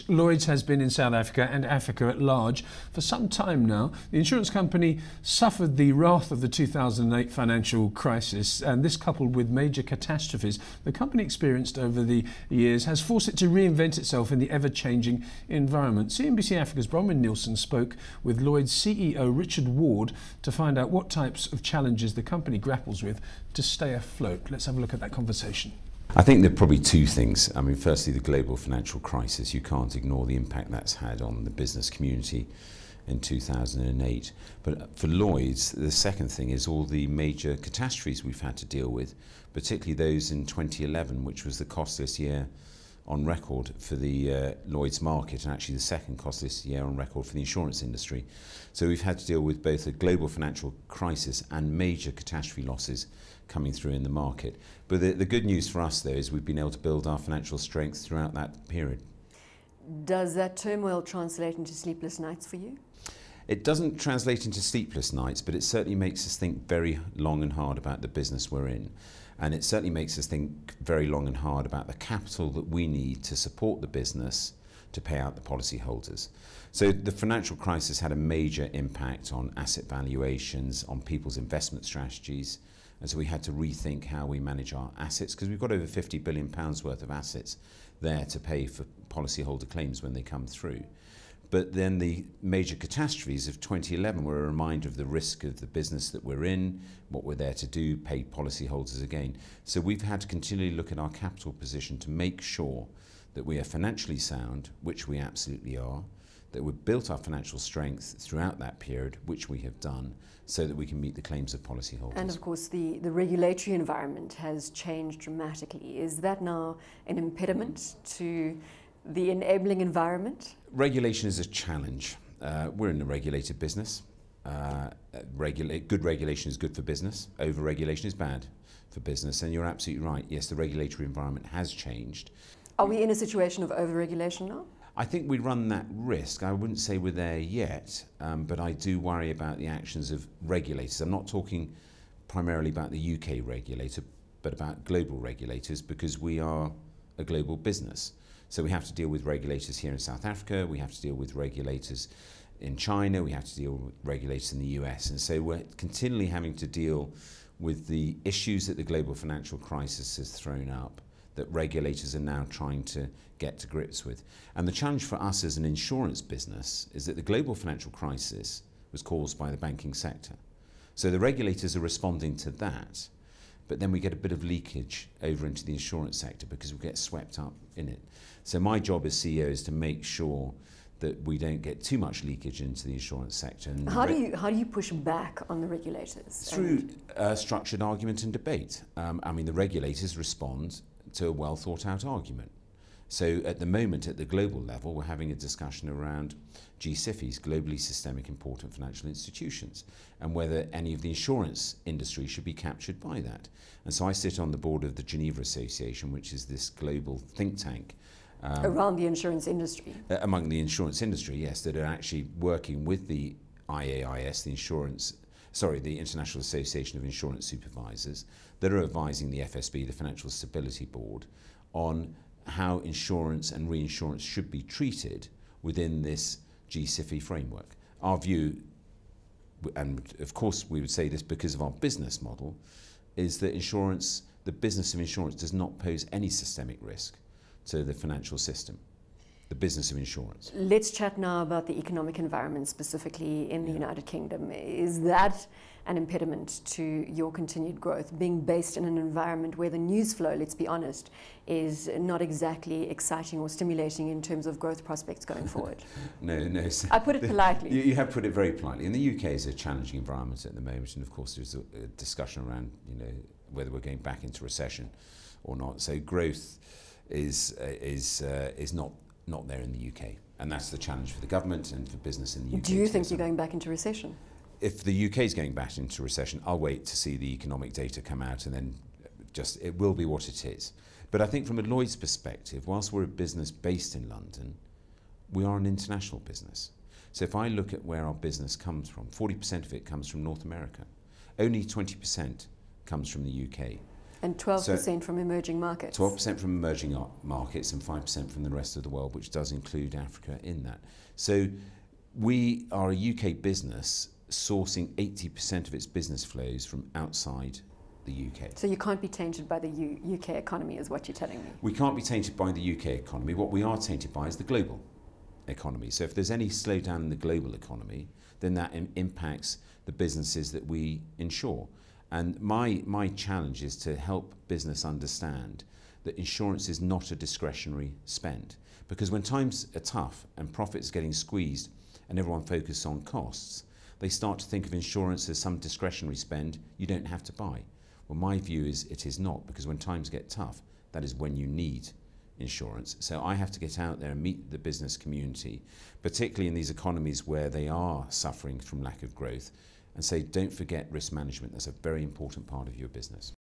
Lloyds has been in South Africa and Africa at large for some time now. The insurance company suffered the wrath of the 2008 financial crisis, and this, coupled with major catastrophes the company experienced over the years, has forced it to reinvent itself in the ever-changing environment. CNBC Africa's Bronwyn Nielsen spoke with Lloyds CEO Richard Ward to find out what types of challenges the company grapples with to stay afloat. Let's have a look at that conversation. I think there are probably two things. I mean, firstly, the global financial crisis. You can't ignore the impact that's had on the business community in 2008. But for Lloyds, the second thing is all the major catastrophes we've had to deal with, particularly those in 2011, which was the costliest year on record for the Lloyds market, and actually the second costliest year on record for the insurance industry. So we've had to deal with both a global financial crisis and major catastrophe losses coming through in the market. But the good news for us, though, is we've been able to build our financial strength throughout that period. Does that turmoil translate into sleepless nights for you? It doesn't translate into sleepless nights, but it certainly makes us think very long and hard about the business we're in. And it certainly makes us think very long and hard about the capital that we need to support the business to pay out the policyholders. So the financial crisis had a major impact on asset valuations, on people's investment strategies. And so we had to rethink how we manage our assets, because we've got over £50 billion worth of assets there to pay for policyholder claims when they come through. But then the major catastrophes of 2011 were a reminder of the risk of the business that we're in, what we're there to do, pay policyholders again. So we've had to continually look at our capital position to make sure that we are financially sound, which we absolutely are, that we've built our financial strength throughout that period, which we have done, so that we can meet the claims of policyholders. And of course the regulatory environment has changed dramatically. Is that now an impediment to the enabling environment? Regulation is a challenge. We're in a regulated business. Good regulation is good for business. Over-regulation is bad for business. And you're absolutely right. Yes, the regulatory environment has changed. Are we in a situation of over-regulation now? I think we run that risk. I wouldn't say we're there yet, but I do worry about the actions of regulators. I'm not talking primarily about the UK regulator, but about global regulators, because we are a global business. So we have to deal with regulators here in South Africa, we have to deal with regulators in China, we have to deal with regulators in the US. And so we're continually having to deal with the issues that the global financial crisis has thrown up, that regulators are now trying to get to grips with. And the challenge for us as an insurance business is that the global financial crisis was caused by the banking sector. So the regulators are responding to that, but then we get a bit of leakage over into the insurance sector because we get swept up in it. So my job as CEO is to make sure that we don't get too much leakage into the insurance sector. And how do you push back on the regulators? Through structured argument and debate. I mean, the regulators respond to a well thought out argument. So at the moment, at the global level, we're having a discussion around GSIFIs, globally systemic important financial institutions, and whether any of the insurance industry should be captured by that. And so I sit on the board of the Geneva Association, which is this global think tank. Around the insurance industry? Among the insurance industry, yes, that are actually working with the IAIS, the International Association of Insurance Supervisors, that are advising the FSB, the Financial Stability Board, on how insurance and reinsurance should be treated within this GSIFI framework. Our view, and of course we would say this because of our business model, is that insurance, the business of insurance, does not pose any systemic risk to the financial system, the business of insurance. Let's chat now about the economic environment, specifically in the United Kingdom. Is that an impediment to your continued growth, being based in an environment where the news flow, let's be honest, is not exactly exciting or stimulating in terms of growth prospects going forward? No. I put it politely. You have put it very politely. And the UK is a challenging environment at the moment, and of course there's a discussion around, whether we're going back into recession or not. So growth is not there in the UK, and that's the challenge for the government and for business in the UK. Do you think you're going back into recession? If the UK is going back into recession, I'll wait to see the economic data come out, and then it will be what it is. But I think from a Lloyds perspective, whilst we're a business based in London, we are an international business. So if I look at where our business comes from, 40% of it comes from North America. Only 20% comes from the UK. And 12% from emerging markets. 12% from emerging markets and 5% from the rest of the world, which does include Africa in that. So we are a UK business sourcing 80% of its business flows from outside the UK. So you can't be tainted by the UK economy, is what you're telling me? We can't be tainted by the UK economy. What we are tainted by is the global economy. So if there's any slowdown in the global economy, then that impacts the businesses that we insure. And my challenge is to help business understand that insurance is not a discretionary spend. Because when times are tough and profits are getting squeezed and everyone focuses on costs, they start to think of insurance as some discretionary spend you don't have to buy. Well, my view is it is not, because when times get tough, that is when you need insurance. So I have to get out there and meet the business community, particularly in these economies where they are suffering from lack of growth, and say, don't forget risk management. That's a very important part of your business.